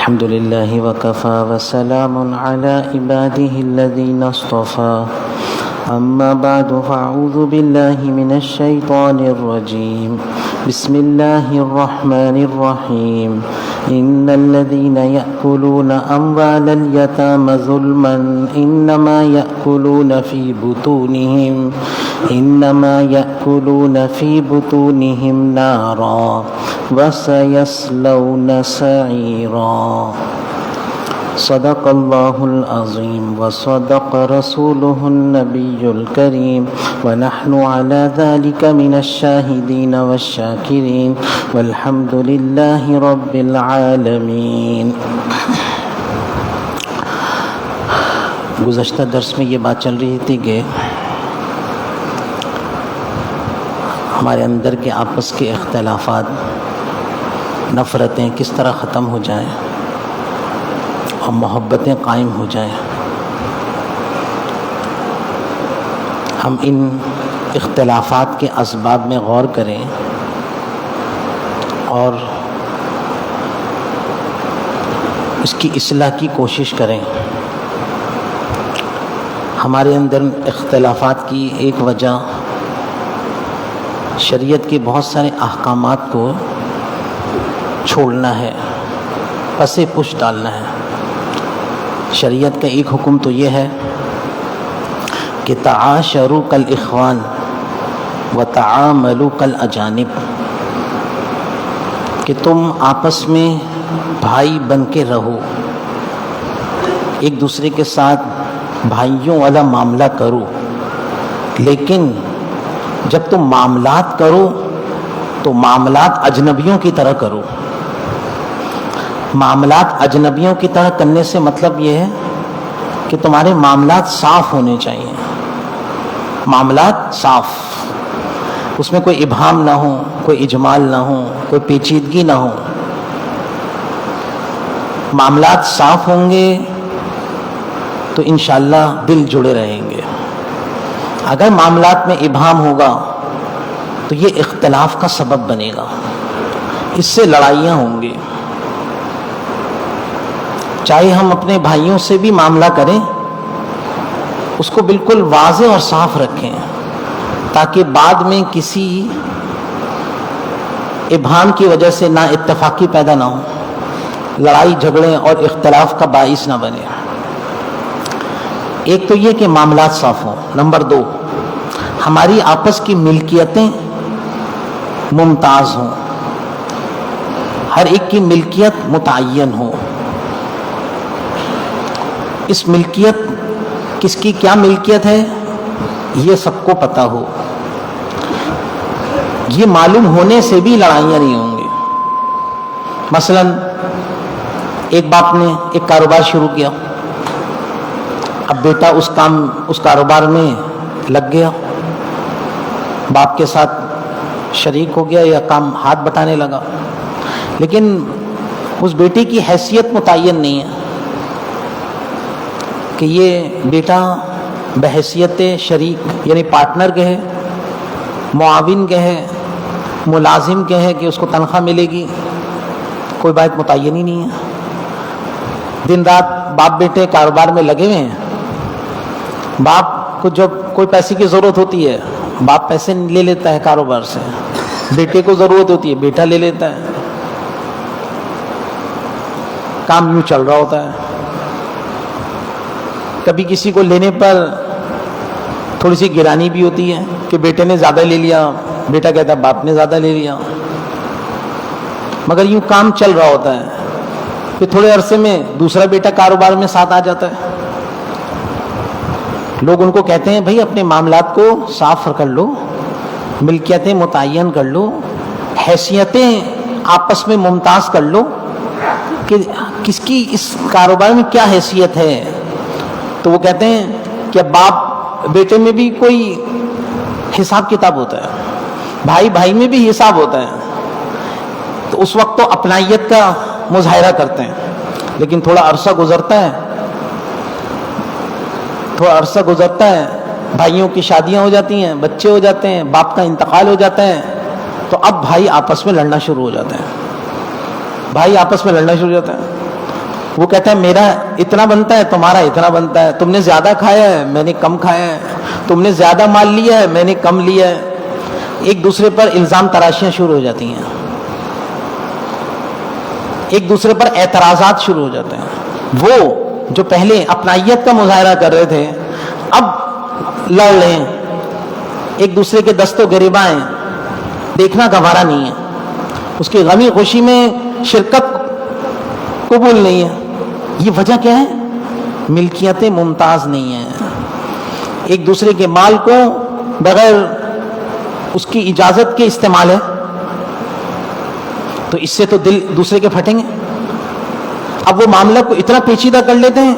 الحمد لله وكفى وسلام على عباده الذين اصطفى أما بعد فأعوذ بالله من الشيطان الرجيم بسم الله الرحمن الرحيم إن الذين يأكلون أموال اليتامى ظلما إنما يأكلون في بطونهم نارا وسيصلون سعيرا صدق الله العظيم وصدق رسوله النبي الكريم ونحن على ذلك من الشاهدين والشاكرين والحمد لله رب العالمين۔ گزشتہ درس میں یہ بات چل رہی تھی کہ ہمارے اندر کے آپس کے اختلافات، نفرتیں کس طرح ختم ہو جائیں اور محبتیں قائم ہو جائیں۔ ہم ان اختلافات کے اسباب میں غور کریں اور اس کی اصلاح کی کوشش کریں۔ ہمارے اندر اختلافات کی ایک وجہ شریعت کے بہت سارے احکامات کو چھوڑنا ہے، پس پش ڈالنا ہے۔ شریعت کا ایک حکم تو یہ ہے کہ تعاشروا کالاخوان وتعاملوا کالاجانب، کہ تم آپس میں بھائی بن کے رہو، ایک دوسرے کے ساتھ بھائیوں والا معاملہ کرو، لیکن جب تم معاملات کرو تو معاملات اجنبیوں کی طرح کرو۔ معاملات اجنبیوں کی طرح کرنے سے مطلب یہ ہے کہ تمہارے معاملات صاف ہونے چاہیے، معاملات صاف، اس میں کوئی ابہام نہ ہو، کوئی اجمال نہ ہو، کوئی پیچیدگی نہ ہو۔ معاملات صاف ہوں گے تو انشاءاللہ دل جڑے رہیں گے۔ اگر معاملات میں ابہام ہوگا تو یہ اختلاف کا سبب بنے گا، اس سے لڑائیاں ہوں گی۔ چاہے ہم اپنے بھائیوں سے بھی معاملہ کریں، اس کو بالکل واضح اور صاف رکھیں تاکہ بعد میں کسی ابہام کی وجہ سے نا اتفاقی پیدا نہ ہو، لڑائی جھگڑے اور اختلاف کا باعث نہ بنے۔ ایک تو یہ کہ معاملات صاف ہوں۔ نمبر 2، ہماری آپس کی ملکیتیں ممتاز ہوں، ہر ایک کی ملکیت متعین ہو۔ اس ملکیت، کس کی کیا ملکیت ہے، یہ سب کو پتہ ہو۔ یہ معلوم ہونے سے بھی لڑائیاں نہیں ہوں گی۔ مثلا ایک باپ نے ایک کاروبار شروع کیا، اب بیٹا اس کاروبار میں لگ گیا، باپ کے ساتھ شریک ہو گیا یا کام ہاتھ بٹانے لگا، لیکن اس بیٹے کی حیثیت متعین نہیں ہے کہ یہ بیٹا بحیثیت شریک یعنی پارٹنر کے ہے، معاون کے ہے، ملازم کے ہے کہ اس کو تنخواہ ملے گی، کوئی بات متعین ہی نہیں ہے۔ دن رات باپ بیٹے کاروبار میں لگے ہوئے ہیں۔ باپ کو جب کوئی پیسے کی ضرورت ہوتی ہے، باپ پیسے لے لیتا ہے کاروبار سے، بیٹے کو ضرورت ہوتی ہے، بیٹا لے لیتا ہے، کام یوں چل رہا ہوتا ہے۔ کبھی کسی کو لینے پر تھوڑی سی گرانی بھی ہوتی ہے کہ بیٹے نے زیادہ لے لیا، بیٹا کہتا ہے باپ نے زیادہ لے لیا، مگر یوں کام چل رہا ہوتا ہے۔ پھر تھوڑے عرصے میں دوسرا بیٹا کاروبار میں ساتھ آ جاتا ہے، لوگ ان کو کہتے ہیں بھائی اپنے معاملات کو صاف کر لو، ملکیتیں متعین کر لو، حیثیتیں آپس میں ممتاز کر لو کہ کس کی اس کاروبار میں کیا حیثیت ہے۔ تو وہ کہتے ہیں کہ باپ بیٹے میں بھی کوئی حساب کتاب ہوتا ہے، بھائی بھائی میں بھی حساب ہوتا ہے، تو اس وقت تو اپنائیت کا مظاہرہ کرتے ہیں، لیکن تھوڑا عرصہ گزرتا ہے، بھائیوں کی شادیاں ہو جاتی ہیں، بچے ہو جاتے ہیں، باپ کا انتقال ہو جاتا ہے، تو اب بھائی آپس میں لڑنا شروع ہو جاتے ہیں، وہ کہتا ہے میرا اتنا بنتا ہے، تمہارا اتنا بنتا ہے، تم نے زیادہ کھایا ہے، میں نے کم کھایا ہے، تم نے زیادہ مال لیا ہے، میں نے کم لیا ہے. ایک دوسرے پر الزام تراشیاں شروع ہو جاتی ہیں، ایک دوسرے پر اعتراضات شروع ہو جاتے ہیں. وہ جو پہلے اپنائیت کا مظاہرہ کر رہے تھے اب لڑ رہے ہیں، ایک دوسرے کے دست و گریباں دیکھنا گوارا نہیں ہے، اس کی غمی خوشی میں شرکت قبول نہیں ہے. یہ وجہ کیا ہے؟ ملکیتیں ممتاز نہیں ہیں، ایک دوسرے کے مال کو بغیر اس کی اجازت کے استعمال ہے. تو اس سے تو دل دوسرے کے پھٹیں گے. اب وہ معاملہ کو اتنا پیچیدہ کر لیتے ہیں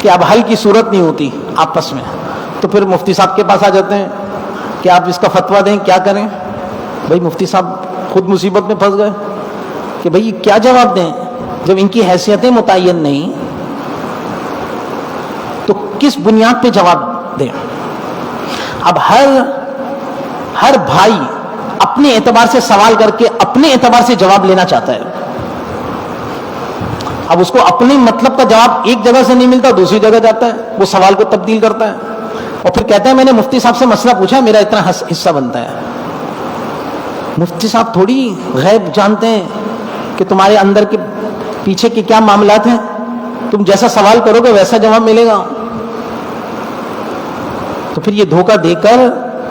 کہ اب حل کی صورت نہیں ہوتی آپس میں. تو پھر مفتی صاحب کے پاس آ جاتے ہیں کہ آپ اس کا فتویٰ دیں، کیا کریں. بھائی مفتی صاحب خود مصیبت میں پھنس گئے کہ بھائی کیا جواب دیں جب ان کی حیثیتیں متعین نہیں، تو کس بنیاد پہ جواب دیں. اب ہر بھائی اپنے اعتبار سے سوال کر کے اپنے اعتبار سے جواب لینا چاہتا ہے. اب اس کو اپنے مطلب کا جواب ایک جگہ سے نہیں ملتا، دوسری جگہ جاتا ہے، وہ سوال کو تبدیل کرتا ہے اور پھر کہتا ہے میں نے مفتی صاحب سے مسئلہ پوچھا، میرا اتنا حصہ بنتا ہے. مفتی صاحب تھوڑی غیب جانتے ہیں کہ تمہارے اندر کے پیچھے کے کیا معاملات ہیں، تم جیسا سوال کرو گے ویسا جواب ملے گا. تو پھر یہ دھوکہ دے کر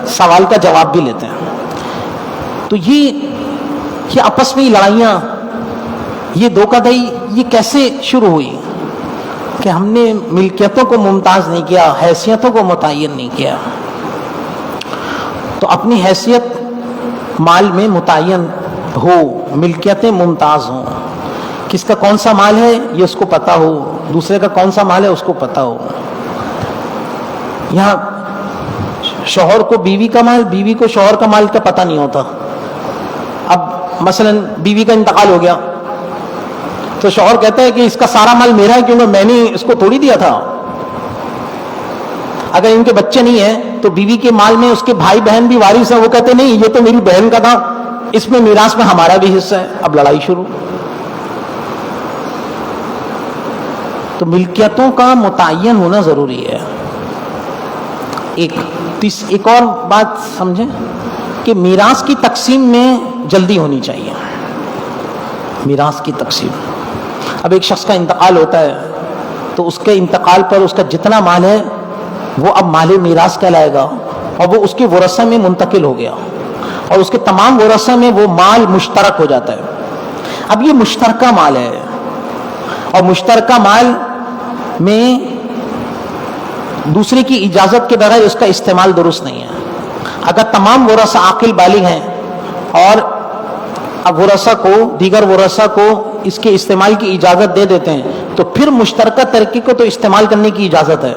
سوال کا جواب بھی لیتے ہیں. تو یہ آپس میں لڑائیاں، یہ دھوکہ دہی یہ کیسے شروع ہوئی کہ ہم نے ملکیتوں کو ممتاز نہیں کیا، حیثیتوں کو متعین نہیں کیا. تو اپنی حیثیت مال میں متعین ہو، ملکیتیں ممتاز ہوں، کس کا کون سا مال ہے یہ اس کو پتا ہو، دوسرے کا کون سا مال ہے اس کو پتا ہو. یہاں شوہر کو بیوی کا مال، بیوی کو شوہر کا مال کا پتہ نہیں ہوتا. اب مثلا بیوی کا انتقال ہو گیا تو شوہر کہتا ہے کہ اس کا سارا مال میرا ہے کیونکہ میں نے اس کو تھوڑی دیا تھا. اگر ان کے بچے نہیں ہیں تو بیوی کے مال میں اس کے بھائی بہن بھی وارث ہیں، وہ کہتے نہیں یہ تو میری بہن کا تھا، اس میں میراث میں ہمارا بھی حصہ ہے. اب لڑائی شروع. تو ملکیتوں کا متعین ہونا ضروری ہے. ایک اور بات سمجھیں کہ میراث کی تقسیم میں جلدی ہونی چاہیے. میراث کی تقسیم، اب ایک شخص کا انتقال ہوتا ہے تو اس کے انتقال پر اس کا جتنا مال ہے وہ اب مال میراث کہلائے گا اور وہ اس کے ورثہ میں منتقل ہو گیا اور اس کے تمام ورثہ میں وہ مال مشترک ہو جاتا ہے. اب یہ مشترکہ مال ہے اور مشترکہ مال میں دوسرے کی اجازت کے بغیر اس کا استعمال درست نہیں ہے. اگر تمام ورثہ عاقل بالغ ہیں اور اب ورثہ کو، دیگر ورثہ کو اس کے استعمال کی اجازت دے دیتے ہیں تو پھر مشترکہ ترکے کو تو استعمال کرنے کی اجازت ہے.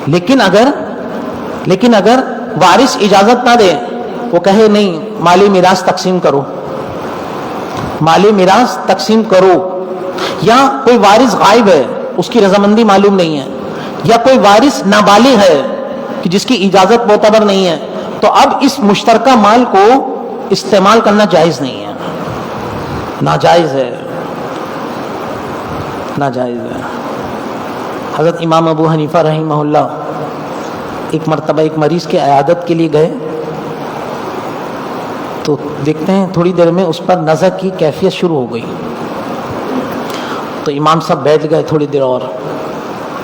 لیکن اگر وارث اجازت نہ دے، وہ کہے نہیں مالی میراث تقسیم کرو، مالی میراث تقسیم کرو، یا کوئی وارث غائب ہے اس کی رضامندی معلوم نہیں ہے، یا کوئی وارث نابالغ ہے کہ جس کی اجازت معتبر نہیں ہے، تو اب اس مشترکہ مال کو استعمال کرنا جائز نہیں ہے، ناجائز ہے، ناجائز ہے. حضرت امام ابو حنیفہ رحمہ اللہ ایک مرتبہ ایک مریض کے عیادت کے لیے گئے تو دیکھتے ہیں تھوڑی دیر میں اس پر نظر کی کیفیت شروع ہو گئی. تو امام صاحب بیٹھ گئے تھوڑی دیر اور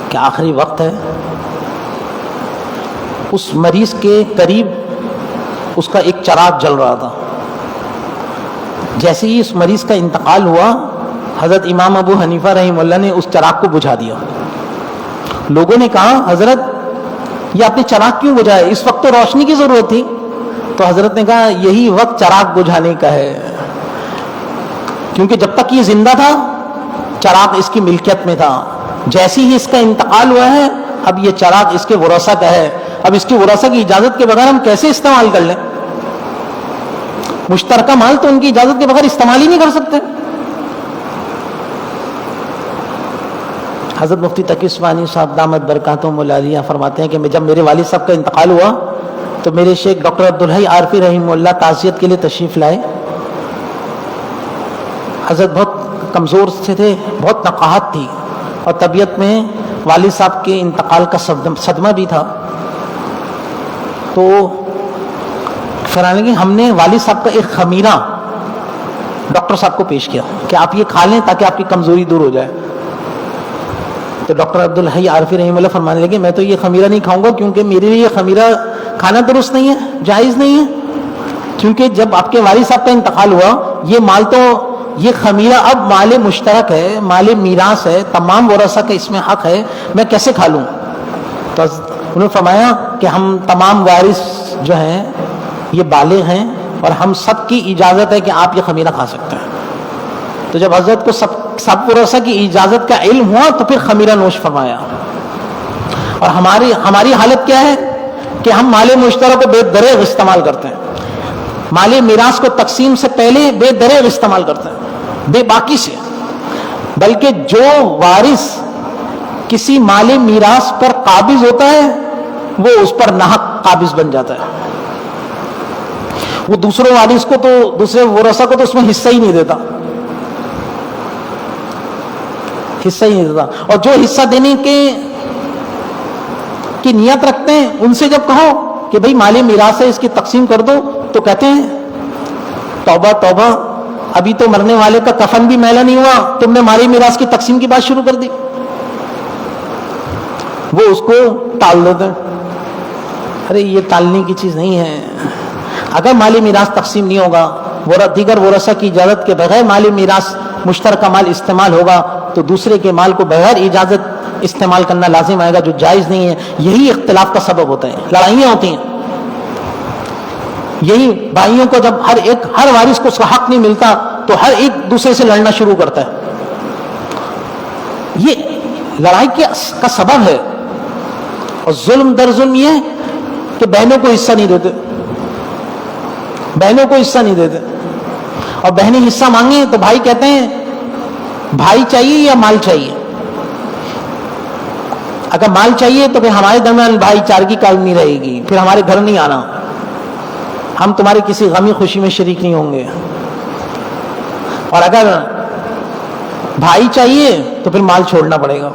کہ آخری وقت ہے. اس مریض کے قریب اس کا ایک چراغ جل رہا تھا. جیسے ہی اس مریض کا انتقال ہوا حضرت امام ابو حنیفہ رحمہ اللہ نے اس چراغ کو بجھا دیا. لوگوں نے کہا حضرت یہ آپ نے چراغ کیوں بجھایا، اس وقت تو روشنی کی ضرورت تھی. تو حضرت نے کہا یہی وقت چراغ بجھانے کا ہے، کیونکہ جب تک یہ زندہ تھا چراغ اس کی ملکیت میں تھا، جیسے ہی اس کا انتقال ہوا ہے اب یہ چراغ اس کے ورثہ کا ہے. اب اس کے ورثہ کی اجازت کے بغیر ہم کیسے استعمال کر لیں؟ مشترکہ مال تو ان کی اجازت کے بغیر استعمال ہی نہیں کر سکتے. حضرت مفتی تقی عثمانی صاحب دامت برکاتہم العالیہ فرماتے ہیں کہ جب میرے والد صاحب کا انتقال ہوا تو میرے شیخ ڈاکٹر عبدالحی عارفی رحمہ اللہ تعزیت کے لیے تشریف لائے. حضرت بہت کمزور سے تھے, بہت نقاہت تھی, اور طبیعت میں والد صاحب کے انتقال کا صدمہ بھی تھا. تو فرانگی ہم نے والد صاحب کا ایک خمیرہ ڈاکٹر صاحب کو پیش کیا کہ آپ یہ کھا لیں تاکہ آپ کی کمزوری دور ہو جائے. تو ڈاکٹر عبدالحی عارفی رحمہ اللہ فرمانے لگے میں تو یہ خمیرہ نہیں کھاؤں گا, کیونکہ میرے لیے یہ خمیرہ کھانا درست نہیں ہے, جائز نہیں ہے, کیونکہ جب آپ کے والد صاحب کا انتقال ہوا یہ مال تو, یہ خمیرہ اب مال مشترک ہے, مال میراث ہے, تمام ورثہ کا اس میں حق ہے, میں کیسے کھا لوں. تو انہوں نے فرمایا کہ ہم تمام وارث جو ہیں یہ بالغ ہیں اور ہم سب کی اجازت ہے کہ آپ یہ خمیرہ کھا سکتے ہیں. تو جب حضرت کو سب ورثہ کی اجازت کا علم ہوا تو پھر خمیرہ نوش فرمایا. اور ہماری حالت کیا ہے کہ ہم مال مشترک کو بے دریغ استعمال کرتے ہیں, مال میراث کو تقسیم سے پہلے بے دریغ استعمال کرتے ہیں, بے باکی سے. بلکہ جو وارث کسی مال میراث پر قابض ہوتا ہے وہ اس پر ناحق قابض بن جاتا ہے. وہ دوسرے وارث کو تو, دوسرے ورثہ کو تو اس میں حصہ ہی نہیں دیتا, حصہ ہی نہیں دیتا. اور جو حصہ دینے کی نیت رکھتے ہیں ان سے جب کہو کہ بھئی مال میراث ہے اس کی تقسیم کر دو, تو کہتے ہیں توبہ توبہ, ابھی تو مرنے والے کا کفن بھی میلا نہیں ہوا, تم نے مال میراث کی تقسیم کی بات شروع کر دی. وہ اس کو ٹال دیتے ہیں. ارے یہ ٹالنے کی چیز نہیں ہے. اگر مال میراث تقسیم نہیں ہوگا, دیگر ورثہ کی اجازت کے بغیر مال میراث مشترکہ مال استعمال ہوگا, تو دوسرے کے مال کو بغیر اجازت استعمال کرنا لازم آئے گا, جو جائز نہیں ہے. یہی اختلاف کا سبب ہوتا ہے, لڑائیاں ہوتی ہیں. یہی بھائیوں کو جب ہر وارث کو اس کا حق نہیں ملتا تو ہر ایک دوسرے سے لڑنا شروع کرتا ہے. یہ لڑائی کا سبب ہے. اور ظلم در ظلم یہ کہ بہنوں کو حصہ نہیں دیتے, بہنوں کو حصہ نہیں دیتے. اور بہنیں حصہ مانگیں تو بھائی کہتے ہیں بھائی چاہیے یا مال چاہیے. اگر مال چاہیے تو پھر ہمارے درمیان بھائی چارگی کام نہیں رہے گی, پھر ہمارے گھر نہیں آنا, ہم تمہاری کسی غمی خوشی میں شریک نہیں ہوں گے. اور اگر بھائی چاہیے تو پھر مال چھوڑنا پڑے گا.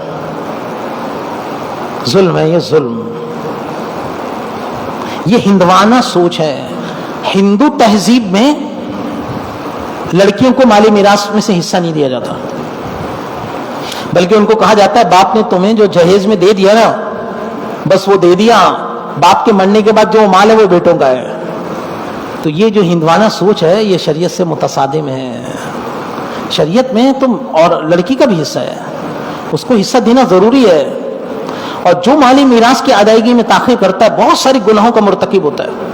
ظلم ہے یہ, ظلم. یہ ہندوانہ سوچ ہے. ہندو تہذیب میں لڑکیوں کو مال میراث میں سے حصہ نہیں دیا جاتا, بلکہ ان کو کہا جاتا ہے باپ نے تمہیں جو جہیز میں دے دیا نا بس وہ دے دیا, باپ کے مرنے کے بعد جو مال ہے وہ بیٹوں کا ہے. تو یہ جو ہندوانہ سوچ ہے یہ شریعت سے متصادم ہے. شریعت میں تم اور لڑکی کا بھی حصہ ہے, اس کو حصہ دینا ضروری ہے. اور جو مالی میراث کی ادائیگی میں تاخیر کرتا ہے بہت ساری گناہوں کا مرتکب ہوتا ہے.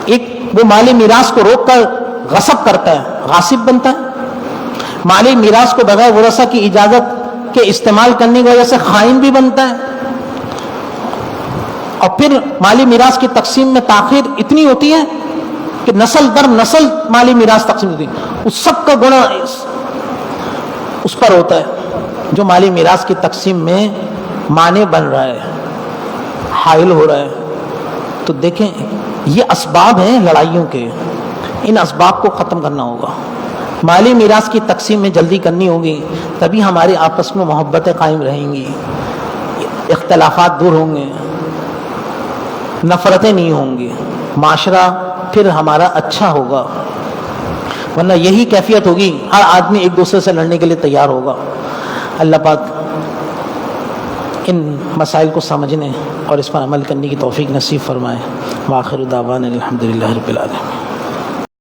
ایک وہ مالی میراث کو روک کر غصب کرتا ہے, غاصب بنتا ہے. مالی میراث کو بغیر ورثہ کی اجازت کے استعمال کرنے کی وجہ سے خائن بھی بنتا ہے. اور پھر مالی میراث کی تقسیم میں تاخیر اتنی ہوتی ہے کہ نسل در نسل مالی میراث تقسیم ہوتی ہے. اس سب کا گناہ اس پر ہوتا ہے جو مالی میراث کی تقسیم میں مانع بن رہا ہے, حائل ہو رہا ہے. تو دیکھیں یہ اسباب ہیں لڑائیوں کے, ان اسباب کو ختم کرنا ہوگا. مالی میراث کی تقسیم میں جلدی کرنی ہوگی, تبھی ہمارے آپس میں محبتیں قائم رہیں گی, اختلافات دور ہوں گے, نفرتیں نہیں ہوں گی, معاشرہ پھر ہمارا اچھا ہوگا. ورنہ یہی کیفیت ہوگی, ہر آدمی ایک دوسرے سے لڑنے کے لیے تیار ہوگا. اللہ پاک ان مسائل کو سمجھنے اور اس پر عمل کرنے کی توفیق نصیب فرمائے. وآخر دعوانا الحمدللہ رب العالمین.